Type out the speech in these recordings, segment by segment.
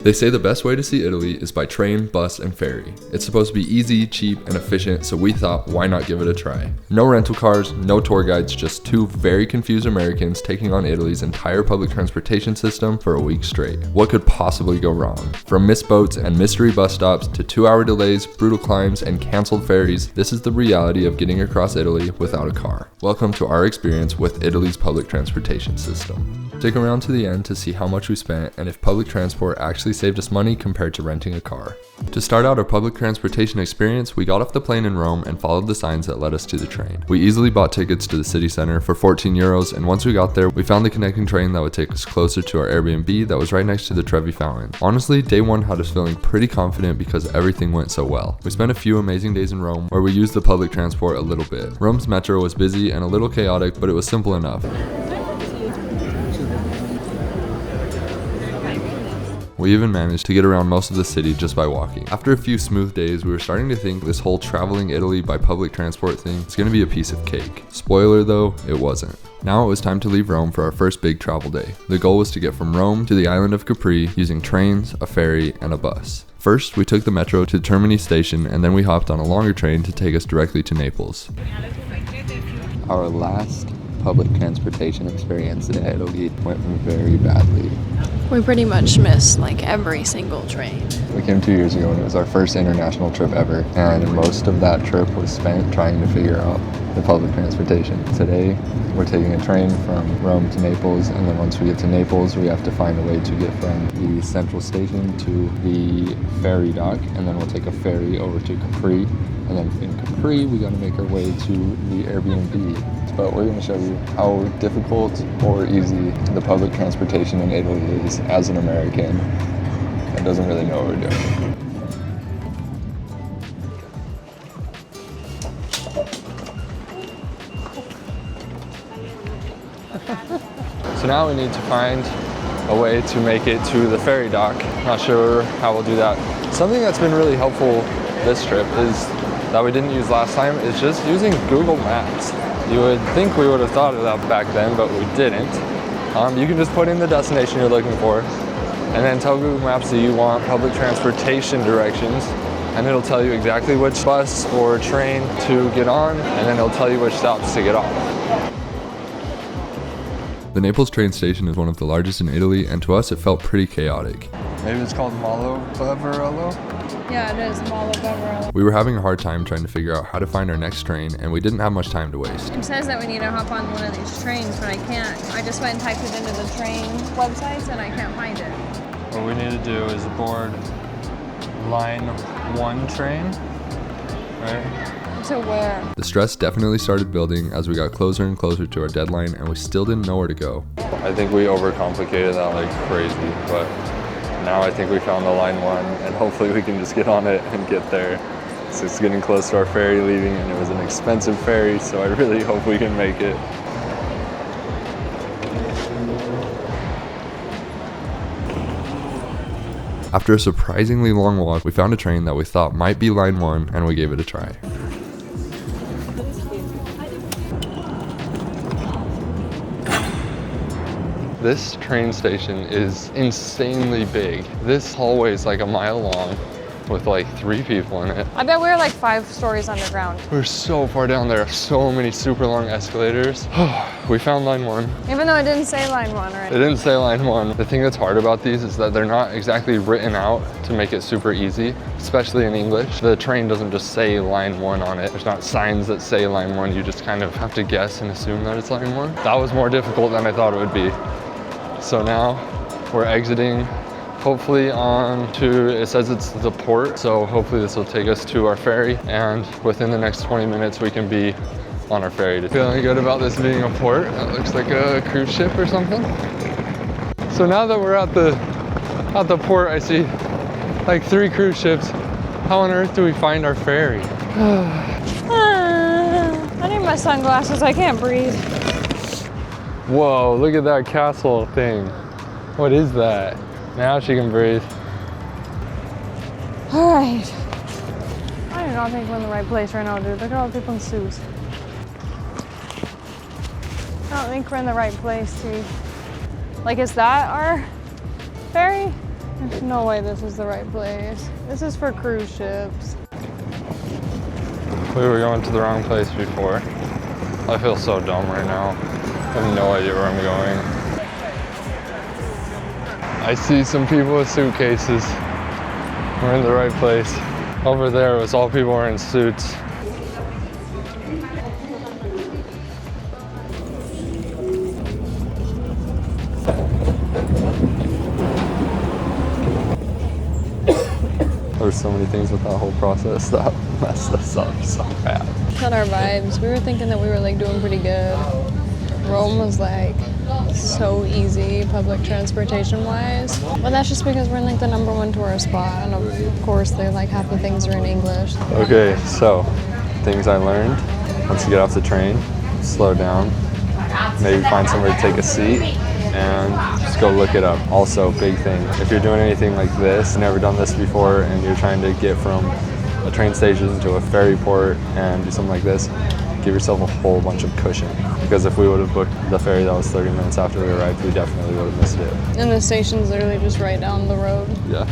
They say the best way to see Italy is by train, bus, and ferry. It's supposed to be easy, cheap, and efficient, so we thought, why not give it a try? No rental cars, no tour guides, just two very confused Americans taking on Italy's entire public transportation system for a week straight. What could possibly go wrong? From missed boats and mystery bus stops to 2-hour delays, brutal climbs, and canceled ferries, this is the reality of getting across Italy without a car. Welcome to our experience with Italy's public transportation system. Stick around to the end to see how much we spent and if public transport actually saved us money compared to renting a car. To start out our public transportation experience, we got off the plane in Rome and followed the signs that led us to the train. We easily bought tickets to the city center for 14 euros, and once we got there, we found the connecting train that would take us closer to our Airbnb that was right next to the Trevi Fountain. Honestly, day one had us feeling pretty confident because everything went so well. We spent a few amazing days in Rome where we used the public transport a little bit. Rome's metro was busy and a little chaotic, but it was simple enough. We even managed to get around most of the city just by walking. After a few smooth days, we were starting to think this whole traveling Italy by public transport thing is going to be a piece of cake. Spoiler though, it wasn't. Now it was time to leave Rome for our first big travel day. The goal was to get from Rome to the island of Capri using trains, a ferry, and a bus. First, we took the metro to Termini station, and then we hopped on a longer train to take us directly to Naples. Our last public transportation experience in Italy went very badly. We pretty much missed like every single train. We came 2 years ago and it was our first international trip ever, and most of that trip was spent trying to figure out the public transportation. Today we're taking a train from Rome to Naples, and then once we get to Naples we have to find a way to get from the central station to the ferry dock, and then we'll take a ferry over to Capri, and then in Capri we got to make our way to the Airbnb. But we're going to show you how difficult or easy the public transportation in Italy is as an American that doesn't really know what we're doing. So now we need to find a way to make it to the ferry dock. Not sure how we'll do that. Something that's been really helpful this trip is that we didn't use last time is just using Google Maps. You would think we would have thought of that back then, but we didn't. You can just put in the destination you're looking for and then tell Google Maps that you want public transportation directions, and it'll tell you exactly which bus or train to get on, and then it'll tell you which stops to get off. The Naples train station is one of the largest in Italy, and to us it felt pretty chaotic. Maybe it's called Malo Beverello? Yeah, it is Malo Beverello. We were having a hard time trying to figure out how to find our next train, and we didn't have much time to waste. It says that we need to hop on one of these trains, but I can't. I just went and typed it into the train websites and I can't find it. What we need to do is board line 1 train, right? To where? The stress definitely started building as we got closer and closer to our deadline, and we still didn't know where to go. I think we overcomplicated that like crazy, but now I think we found the line 1, and hopefully we can just get on it and get there. So it's getting close to our ferry leaving, and it was an expensive ferry, so I really hope we can make it. After a surprisingly long walk, we found a train that we thought might be line 1, and we gave it a try. This train station is insanely big. This hallway is like a mile long with like 3 people in it. I bet we're like 5 stories underground. We're so far down there, so many super long escalators. We found line 1. Even though it didn't say line 1, right? It didn't say line 1. The thing that's hard about these is that they're not exactly written out to make it super easy, especially in English. The train doesn't just say line 1 on it. There's not signs that say line 1. You just kind of have to guess and assume that it's line 1. That was more difficult than I thought it would be. So now we're exiting, hopefully on to, it says it's the port, so hopefully this will take us to our ferry, and within the next 20 minutes we can be on our ferry. Feeling good about this being a port. That looks like a cruise ship or something. So now that we're at the port, I see like 3 cruise ships. How on earth do we find our ferry? I need my sunglasses, I can't breathe. Whoa, look at that castle thing. What is that? Now she can breathe. All right. I do not think we're in the right place right now, dude. Look at all the people in suits. I don't think we're in the right place, T. Like, is that our ferry? There's no way this is the right place. This is for cruise ships. We were going to the wrong place before. I feel so dumb right now. I have no idea where I'm going. I see some people with suitcases. We're in the right place. Over there was all people wearing suits. There's so many things with that whole process that messed us up so bad. Cut our vibes. We were thinking that we were like doing pretty good. Rome was like so easy public transportation wise. But that's just because we're in like the #1 tourist spot, and of course they like half the things are in English. Okay, so things I learned. Once you get off the train, slow down. Maybe find somewhere to take a seat and just go look it up. Also, big thing, if you're doing anything like this, never done this before, and you're trying to get from a train station to a ferry port and do something like this, give yourself a whole bunch of cushion. Because if we would have booked the ferry that was 30 minutes after we arrived, we definitely would have missed it. And the station's literally just right down the road. Yeah,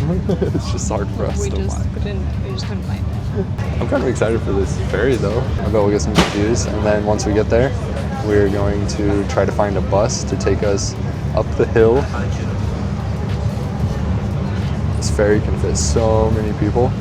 it's just hard for us We to just find. couldn't find it. I'm kind of excited for this ferry though. I'll go get some views, and then once we get there, we're going to try to find a bus to take us up the hill. This ferry can fit so many people.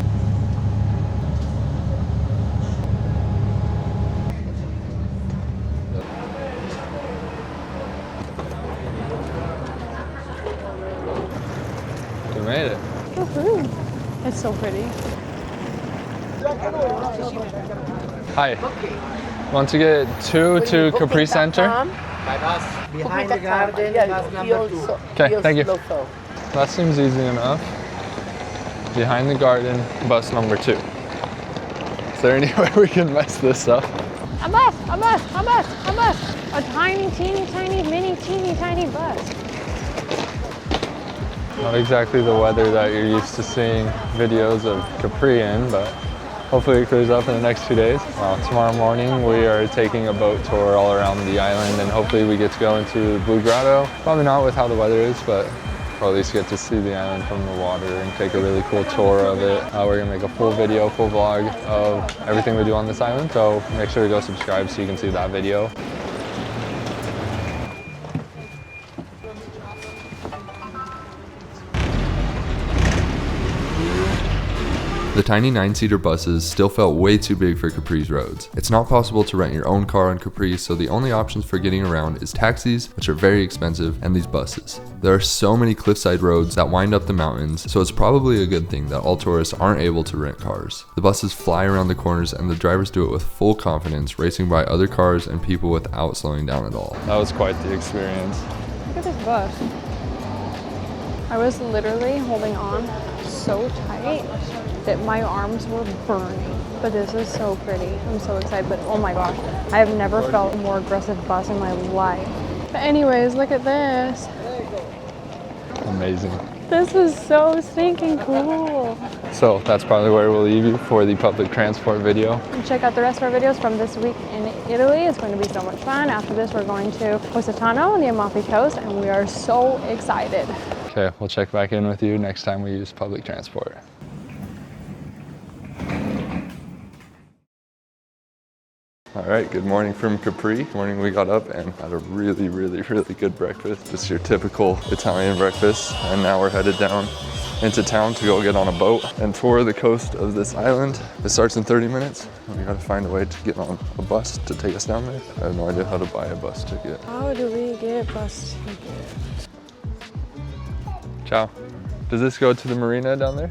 We made it. Woohoo. It's so pretty. Hi. Want to get two to Capri Center? Behind the garden, bus number 2. Okay, thank you. That seems easy enough. Behind the garden, bus number 2. Is there any way we can mess this up? A bus! A bus! A bus! A bus! A tiny, teeny, tiny, mini, teeny, tiny bus. Not exactly the weather that you're used to seeing videos of Capri in, but hopefully it clears up in the next 2 days. Tomorrow morning we are taking a boat tour all around the island, and hopefully we get to go into Blue Grotto. Probably not with how the weather is, but we'll at least get to see the island from the water and take a really cool tour of it. We're gonna make a full video, full vlog of everything we do on this island, so make sure to go subscribe so you can see that video. The tiny 9-seater buses still felt way too big for Capri's roads. It's not possible to rent your own car on Capri, so the only options for getting around is taxis, which are very expensive, and these buses. There are so many cliffside roads that wind up the mountains, so it's probably a good thing that all tourists aren't able to rent cars. The buses fly around the corners and the drivers do it with full confidence, racing by other cars and people without slowing down at all. That was quite the experience. Look at this bus. I was literally holding on so tight that my arms were burning. But this is so pretty. I'm so excited, but oh my gosh, I have never felt a more aggressive bus in my life. But anyways, look at this. Amazing. This is so stinking cool. So that's probably where we'll leave you for the public transport video. And check out the rest of our videos from this week in Italy. It's going to be so much fun. After this, we're going to Positano on the Amalfi Coast, and we are so excited. Okay, we'll check back in with you next time we use public transport. All right, good morning from Capri. This morning we got up and had a really good breakfast. Just your typical Italian breakfast. And now we're headed down into town to go get on a boat and tour the coast of this island. It starts in 30 minutes. We gotta find a way to get on a bus to take us down there. I have no idea how to buy a bus ticket. How do we get bus tickets? Ciao. Does this go to the marina down there?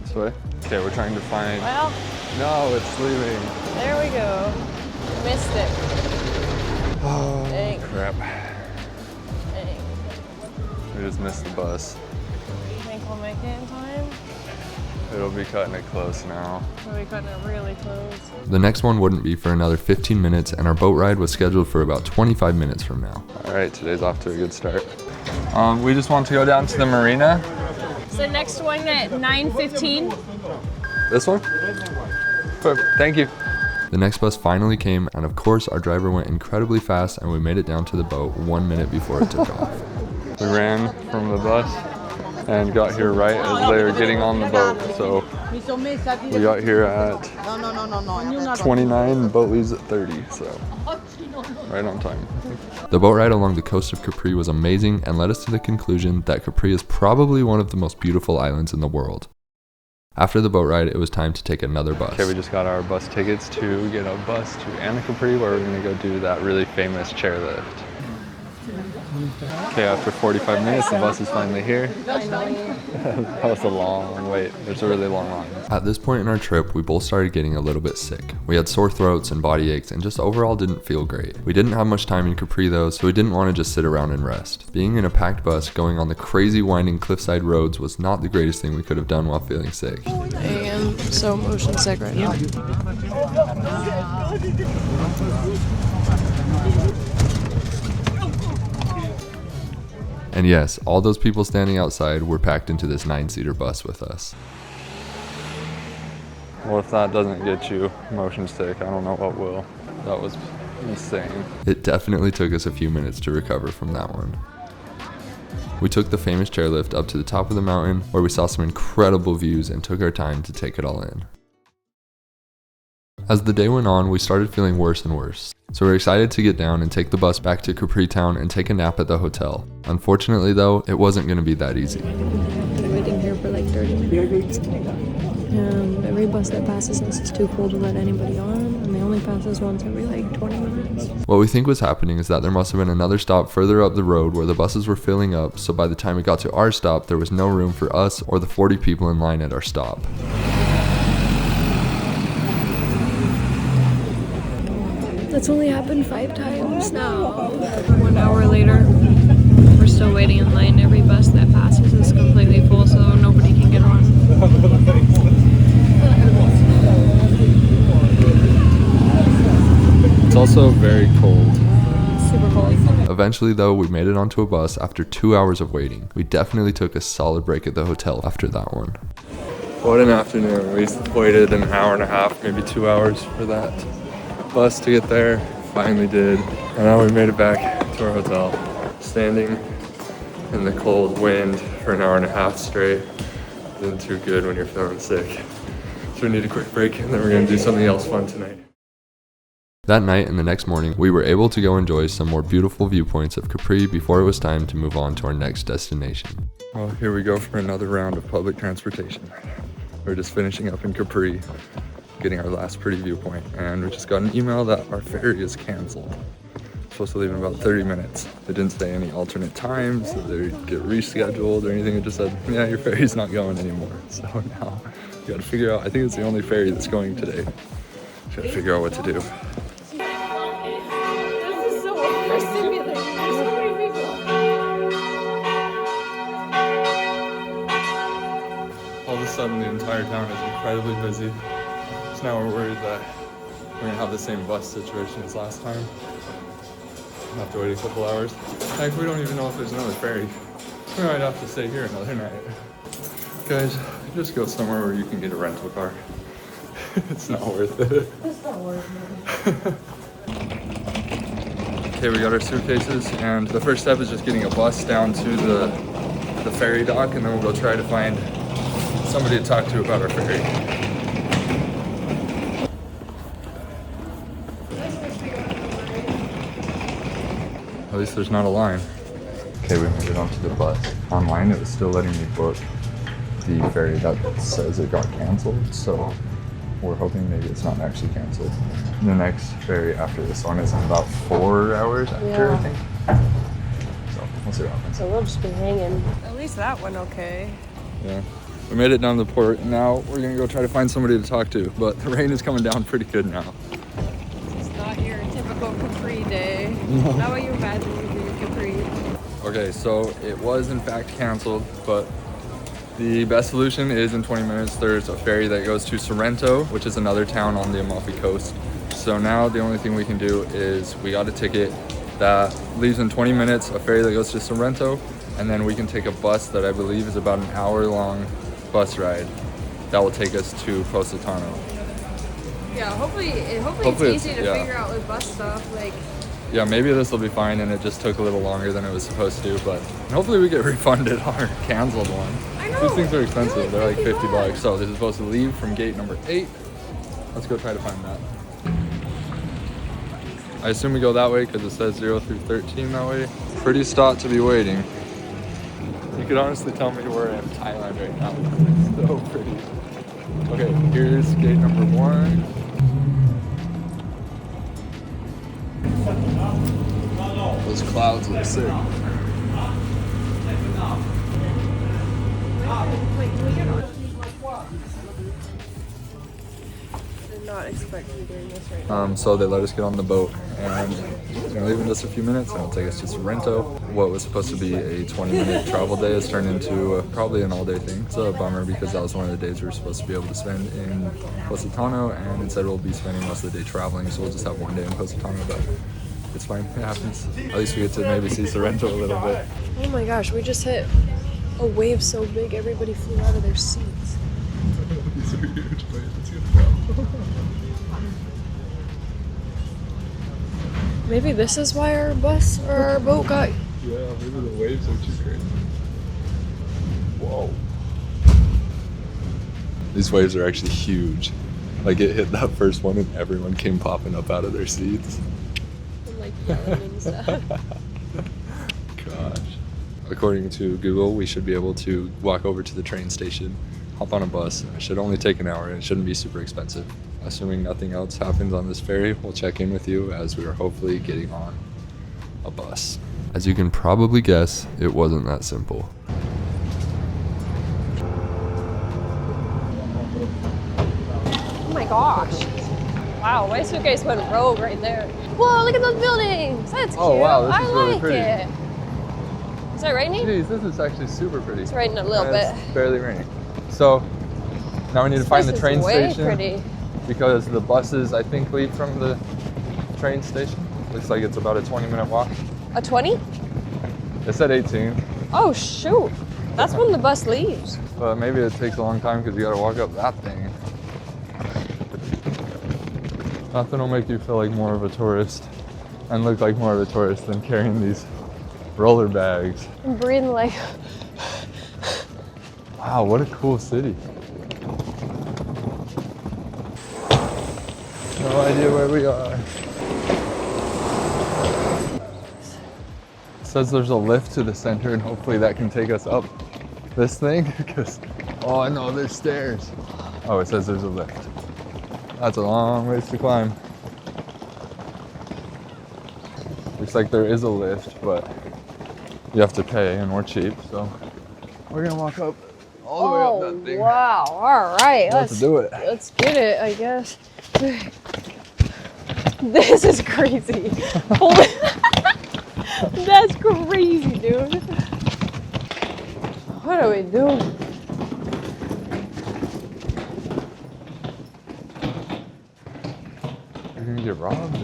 This way? Okay, we're trying to find... Well, No, it's leaving. there we go. Missed it. Oh, Dang. crap. Dang. We just missed the bus. You think we'll make it in time? It'll be cutting it close now. We'll be cutting it really close. The next one wouldn't be for another 15 minutes, and our boat ride was scheduled for about 25 minutes from now. All right, today's off to a good start. We just want to go down to the marina. So next one at 9:15. This one? Perfect, thank you. The next bus finally came, and of course our driver went incredibly fast, and we made it down to the boat 1 minute before it took off. We ran from the bus and got here right as they were getting on the boat. So we got here at 29, boat leaves at 30, so right on time. The boat ride along the coast of Capri was amazing and led us to the conclusion that Capri is probably one of the most beautiful islands in the world. After the boat ride, it was time to take another bus. Okay, we just got our bus tickets to get a bus to Capri, where we're gonna go do that really famous chairlift. Okay, after 45 minutes, the bus is finally here. That was a long wait. There's a really long line. At this point in our trip, we both started getting a little bit sick. We had sore throats and body aches and just overall didn't feel great. We didn't have much time in Capri though, so we didn't want to just sit around and rest. Being in a packed bus going on the crazy winding cliffside roads was not the greatest thing we could have done while feeling sick. I am so motion sick right now. And yes, all those people standing outside were packed into this 9-seater bus with us. Well, if that doesn't get you motion sick, I don't know what will. That was insane. It definitely took us a few minutes to recover from that one. We took the famous chairlift up to the top of the mountain where we saw some incredible views and took our time to take it all in. As the day went on, we started feeling worse and worse. So we were excited to get down and take the bus back to Capri town and take a nap at the hotel. Unfortunately though, it wasn't going to be that easy. Been waiting here for like 30 minutes. And every bus that passes us is too full to let anybody on, and they only pass us once every like 20 minutes. What we think was happening is that there must have been another stop further up the road where the buses were filling up, so by the time we got to our stop, there was no room for us or the 40 people in line at our stop. That's only happened 5 times now. 1 hour later, we're still waiting in line. Every bus that passes is completely full, so nobody can get on. It's also very cold. Super cold. Eventually though, we made it onto a bus after 2 hours of waiting. We definitely took a solid break at the hotel after that one. What an afternoon. We waited an hour and a half, maybe 2 hours for that bus to get there. Finally did. And now we made it back to our hotel. Standing in the cold wind for an hour and a half straight isn't too good when you're feeling sick. So we need a quick break, and then we're gonna do something else fun tonight. That night and the next morning, we were able to go enjoy some more beautiful viewpoints of Capri before it was time to move on to our next destination. Well, here we go for another round of public transportation. We're just finishing up in Capri, getting our last pretty viewpoint, and we just got an email that our ferry is canceled. Supposed to leave in about 30 minutes. They didn't say any alternate times, so they get rescheduled or anything. It just said, yeah, your ferry's not going anymore. So now we gotta figure out, I think it's the only ferry that's going today. Just gotta figure out what to do. This is so overstimulating. There's so many people. All of a sudden, the entire town is incredibly busy. So now we're worried that we're gonna have the same bus situation as last time. We'll have to wait a couple hours. Heck, we don't even know if there's another ferry. We might have to stay here another night. Guys, just go somewhere where you can get a rental car. It's not worth it. It's not worth it. Okay, we got our suitcases, and the first step is just getting a bus down to the ferry dock, and then we'll go try to find somebody to talk to about our ferry. At least there's not a line. Okay, we made it onto the bus. Online, it was still letting me book the ferry that says it got canceled, so we're hoping maybe it's not actually canceled. The next ferry after this one is in about 4 hours after, I think. So we'll see what happens. So we'll just be hanging. At least that went okay. Yeah. We made it down to the port. Now we're gonna go try to find somebody to talk to, but the rain is coming down pretty good now. It's not your typical Capri day. Not what you imagine would be Capri. Okay, so it was in fact canceled, but the best solution is in 20 minutes there's a ferry that goes to Sorrento, which is another town on the Amalfi Coast. So now the only thing we can do is we got a ticket that leaves in 20 minutes, a ferry that goes to Sorrento, and then we can take a bus that I believe is about an hour-long bus ride that will take us to Positano. Yeah, hopefully it's easy to figure out with bus stuff. Like, yeah, maybe this will be fine and it just took a little longer than it was supposed to, but hopefully we get refunded our canceled one. I know. These things are expensive. They're like 50 $50. bucks. So this is supposed to leave from gate number 8. Let's go try to find that. I assume we go that way because it says 0 through 13 that way. Pretty spot to be waiting. You could honestly tell me we're in Thailand right now. It's so pretty. Okay, here's gate number 1. Those clouds look sick. Did not expect to be doing this right now. So they let us get on the boat, and we're gonna leave in just a few minutes, and it'll take us to Sorrento. What was supposed to be a 20-minute travel day has turned into probably an all-day thing. It's a bummer because that was one of the days we were supposed to be able to spend in Positano, and instead we'll be spending most of the day traveling, so we'll just have one day in Positano, but it's fine, it happens. At least we get to maybe see Sorrento a little bit. Oh my gosh, we just hit a wave so big everybody flew out of their seats. These are huge waves. Maybe this is why our bus or our boat got. Yeah, maybe the waves are too crazy. Whoa. These waves are actually huge. Like it hit that first one and everyone came popping up out of their seats. And like yelling and stuff. Gosh. According to Google, we should be able to walk over to the train station, hop on a bus. It should only take an hour and it shouldn't be super expensive. Assuming nothing else happens on this ferry, we'll check in with you as we are hopefully getting on a bus. As you can probably guess, it wasn't that simple. Oh my gosh. Wow, my suitcase went rogue right there. Whoa, look at those buildings. That's cute. Oh wow, this I is really like pretty. it. Is it raining? Jeez, this is actually super pretty. It's raining a little And bit. It's barely raining. So now we need to find the train way station pretty. because the buses I think leave from the train station. Looks like it's about a 20-minute walk. A 20? It said 18, Oh shoot. That's when the bus leaves. but maybe it takes a long time because you got to walk up that thing. Nothing will make you feel like more of a tourist and look like more of a tourist than carrying these roller bags. I'm breathing like. Wow, what a cool city. No idea where we are. It says there's a lift to the center and hopefully that can take us up this thing because, oh no, there's stairs. Oh, it says there's a lift. That's a long ways to climb. Looks like there is a lift, but you have to pay and we're cheap, so we're gonna walk up all the way up that thing. Wow. All right. Let's do it. Let's get it, I guess. This is crazy. Holy. That's crazy, dude. What are we doing? You're gonna get robbed.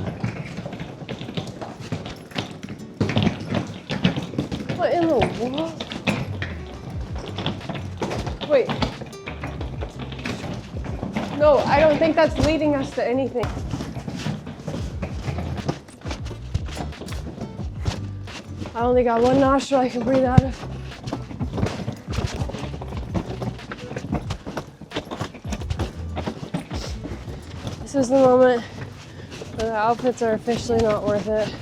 What in the world? Wait. No, I don't think that's leading us to anything. I only got one nostril I can breathe out of. This is the moment where the outfits are officially not worth it.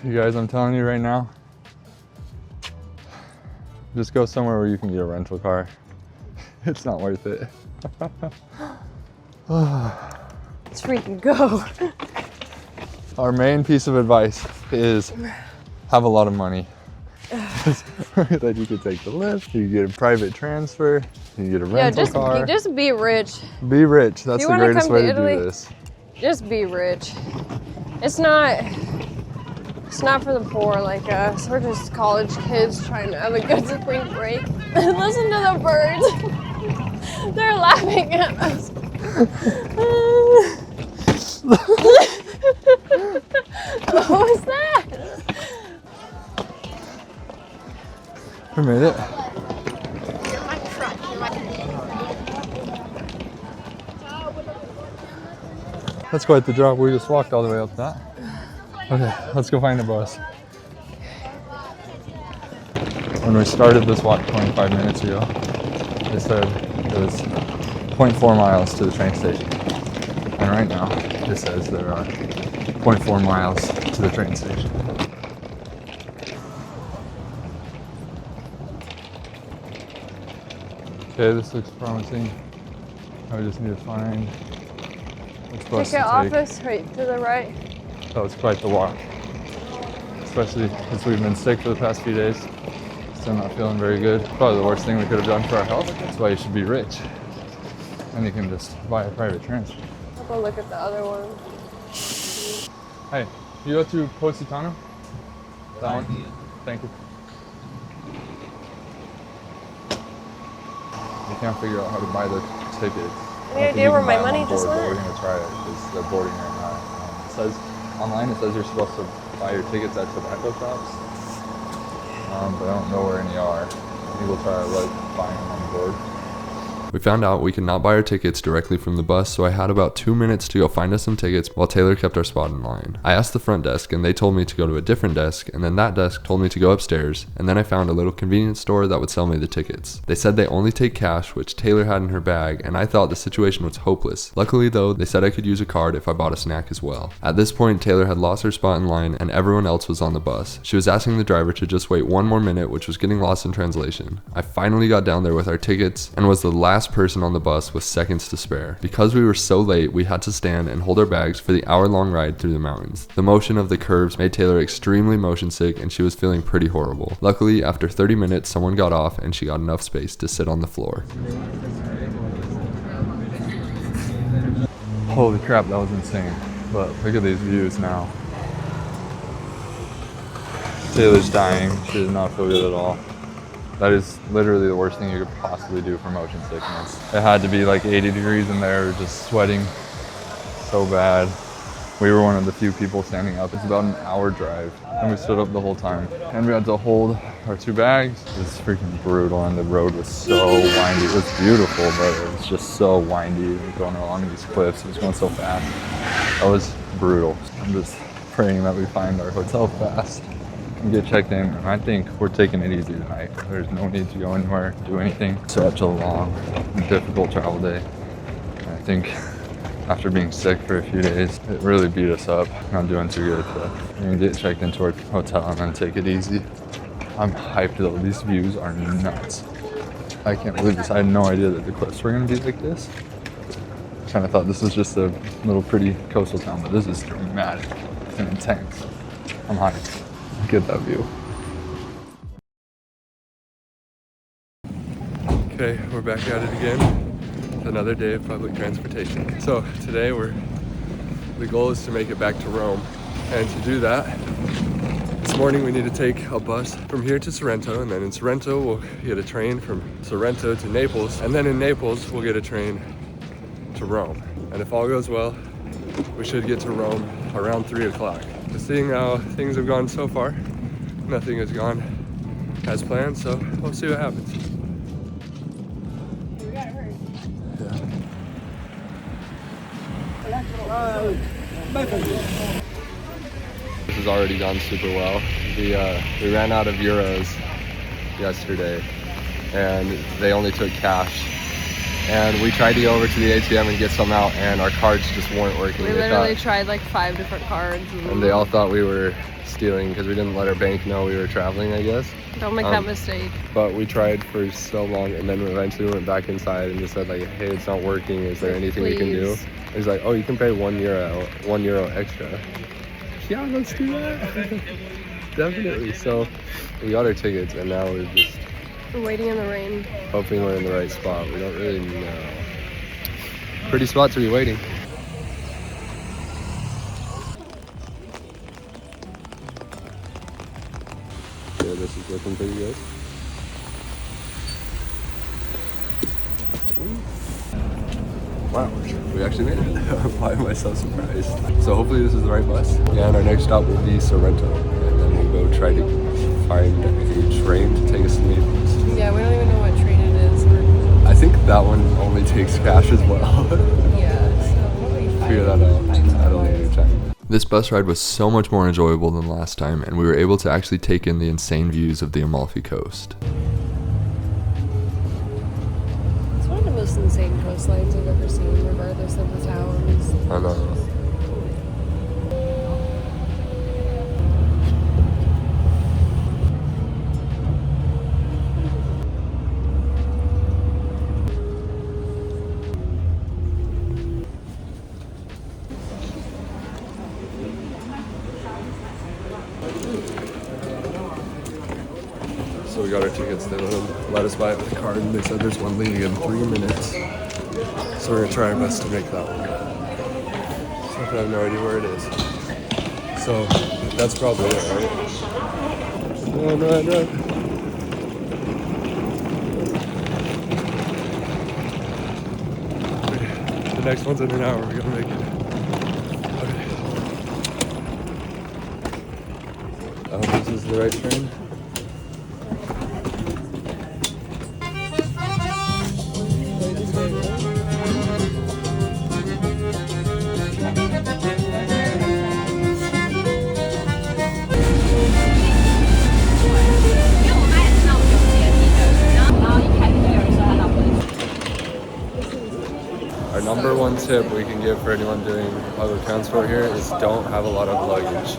You guys, I'm telling you right now, just go somewhere where you can get a rental car. It's not worth it. Let's freaking go. Our main piece of advice is have a lot of money. That you could take the lift, you can get a private transfer, you can get a rental car. Just be rich. Be rich, that's the greatest way to do this. Just be rich. It's not for the poor like us. We're just college kids trying to have a good spring break. Listen to the birds. They're laughing at us. What was that? We made it. That's quite the drop. We just walked all the way up that. Okay, let's go find a bus. When we started this walk 25 minutes ago, they said it was 0.4 miles to the train station. And right now, it says there are 0.4 miles to the train station. Okay, this looks promising. I just need to find which bus to Ticket take. office right to the right. That was quite the walk. Especially since we've been sick for the past few days. Still not feeling very good. Probably the worst thing we could have done for our health. That's why you should be rich. And you can just buy a private transfer. I'll go look at the other one. Hey, you go to Positano? That one? Thank you. We can't figure out how to buy the tickets. Any idea where my money just went? We're gonna try it because they're boarding right now. It says online. It says you're supposed to buy your tickets at tobacco shops, but I don't know where any are. I think we'll try buying them on board. We found out we could not buy our tickets directly from the bus, so I had about 2 minutes to go find us some tickets while Taylor kept our spot in line. I asked the front desk and they told me to go to a different desk, and then that desk told me to go upstairs, and then I found a little convenience store that would sell me the tickets. They said they only take cash, which Taylor had in her bag, and I thought the situation was hopeless. Luckily though, they said I could use a card if I bought a snack as well. At this point, Taylor had lost her spot in line and everyone else was on the bus. She was asking the driver to just wait 1 more minute, which was getting lost in translation. I finally got down there with our tickets and was the last person on the bus with seconds to spare. Because we were so late, we had to stand and hold our bags for the hour-long ride through the mountains. The motion of the curves made Taylor extremely motion sick and she was feeling pretty horrible. Luckily, after 30 minutes, someone got off and she got enough space to sit on the floor. Holy crap, that was insane. But look at these views now. Taylor's dying. She does not feel good at all. That is literally the worst thing you could possibly do for motion sickness. It had to be like 80 degrees in there, just sweating so bad. We were one of the few people standing up. It's about an hour drive and we stood up the whole time. And we had to hold our 2 bags. It was freaking brutal and the road was so windy. It was beautiful, but it was just so windy going along these cliffs. It was going so fast. That was brutal. I'm just praying that we find our hotel fast and get checked in, and I think we're taking it easy tonight. There's no need to go anywhere, do anything. Such a long, difficult travel day. And I think after being sick for a few days, it really beat us up. Not doing too good, but we're gonna get checked into our hotel and then take it easy. I'm hyped though, these views are nuts. I can't believe this. I had no idea that the cliffs were gonna be like this. I kind of thought this was just a little pretty coastal town, but this is dramatic and intense. I'm hyped. Get that view. Okay, we're back at it again. Another day of public transportation. So today the goal is to make it back to Rome. And to do that, this morning we need to take a bus from here to Sorrento, and then in Sorrento we'll get a train from Sorrento to Naples, and then in Naples we'll get a train to Rome. And if all goes well, we should get to Rome around 3 o'clock. Seeing how things have gone so far, nothing has gone as planned, so we'll see what happens. This has already gone super well. We ran out of euros yesterday, and they only took cash. And we tried to go over to the ATM and get some out, and our cards just weren't working. We literally tried like 5 different cards. And they all thought we were stealing because we didn't let our bank know we were traveling, I guess. Don't make that mistake. But we tried for so long, and then eventually went back inside and just said like, hey, it's not working. Is there anything we can do? He's like, oh, you can pay €1 extra. Yeah, let's do that. Definitely. So we got our tickets, and now we're just waiting in the rain. hoping we're in the right spot. We don't really know. Pretty spot to be waiting. Yeah, this is looking pretty good. Wow, we actually made it. Why am I so surprised? So hopefully this is the right bus. Yeah, and our next stop will be Sorrento. And then we'll go try to find a train to take us to Naples. Yeah, we don't even know what train it is. I think that one only takes cash as well. Yeah, so we'll be fine. figure that out at a later time. This bus ride was so much more enjoyable than last time, and we were able to actually take in the insane views of the Amalfi Coast. It's one of the most insane coastlines I've ever seen, regardless of the towns. I know. So we got our tickets. They let us buy it with a card, and they said there's one leaving in 3 minutes. So we're gonna try our best to make that one. So I have no idea where it is. So that's probably it, right? Run. The next one's in an hour. We're gonna make it. Okay. I hope this is the right train. Our number one tip we can give for anyone doing public transport here is don't have a lot of luggage.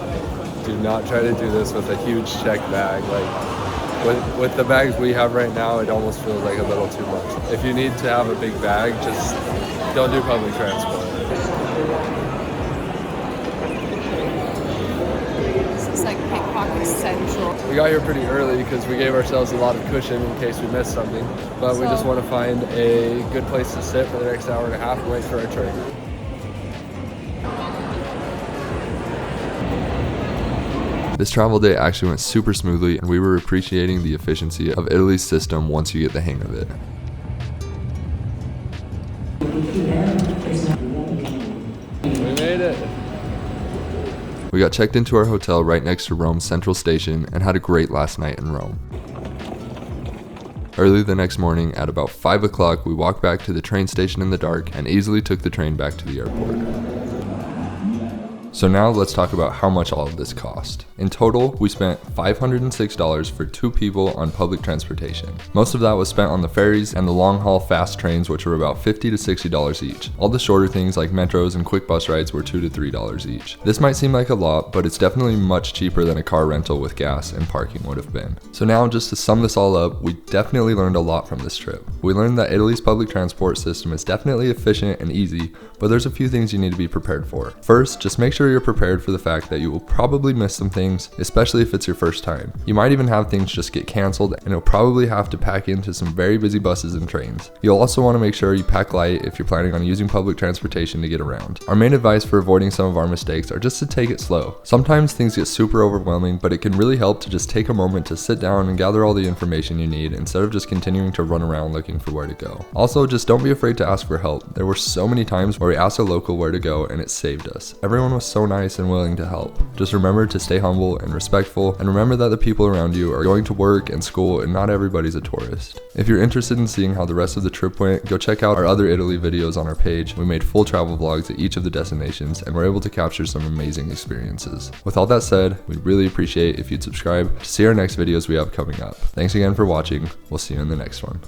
Do not try to do this with a huge check bag. Like with the bags we have right now, it almost feels like a little too much. If you need to have a big bag, just don't do public transport. This is like pickpocket central. We got here pretty early because we gave ourselves a lot of cushion in case we missed something. But we just want to find a good place to sit for the next hour and a half and wait for our train. This travel day actually went super smoothly, and we were appreciating the efficiency of Italy's system once you get the hang of it. We made it. We got checked into our hotel right next to Rome's Central Station and had a great last night in Rome. Early the next morning at about 5 o'clock, we walked back to the train station in the dark and easily took the train back to the airport. So now let's talk about how much all of this cost. In total, we spent $506 for 2 people on public transportation. Most of that was spent on the ferries and the long haul fast trains, which were about $50 to $60 each. All the shorter things like metros and quick bus rides were $2 to $3 each. This might seem like a lot, but it's definitely much cheaper than a car rental with gas and parking would have been. So now, just to sum this all up, we definitely learned a lot from this trip. We learned that Italy's public transport system is definitely efficient and easy, but there's a few things you need to be prepared for. First, just make sure you're prepared for the fact that you will probably miss some things, especially if it's your first time. You might even have things just get canceled, and you'll probably have to pack into some very busy buses and trains. You'll also want to make sure you pack light if you're planning on using public transportation to get around. Our main advice for avoiding some of our mistakes are just to take it slow. Sometimes things get super overwhelming, but it can really help to just take a moment to sit down and gather all the information you need instead of just continuing to run around looking for where to go. Also, just don't be afraid to ask for help. There were so many times where we asked a local where to go and it saved us. Everyone was so nice and willing to help. Just remember to stay humble and respectful, and remember that the people around you are going to work and school, and not everybody's a tourist. If you're interested in seeing how the rest of the trip went, go check out our other Italy videos on our page. We made full travel vlogs at each of the destinations and were able to capture some amazing experiences. With all that said, we'd really appreciate if you'd subscribe to see our next videos we have coming up. Thanks again for watching. We'll see you in the next one.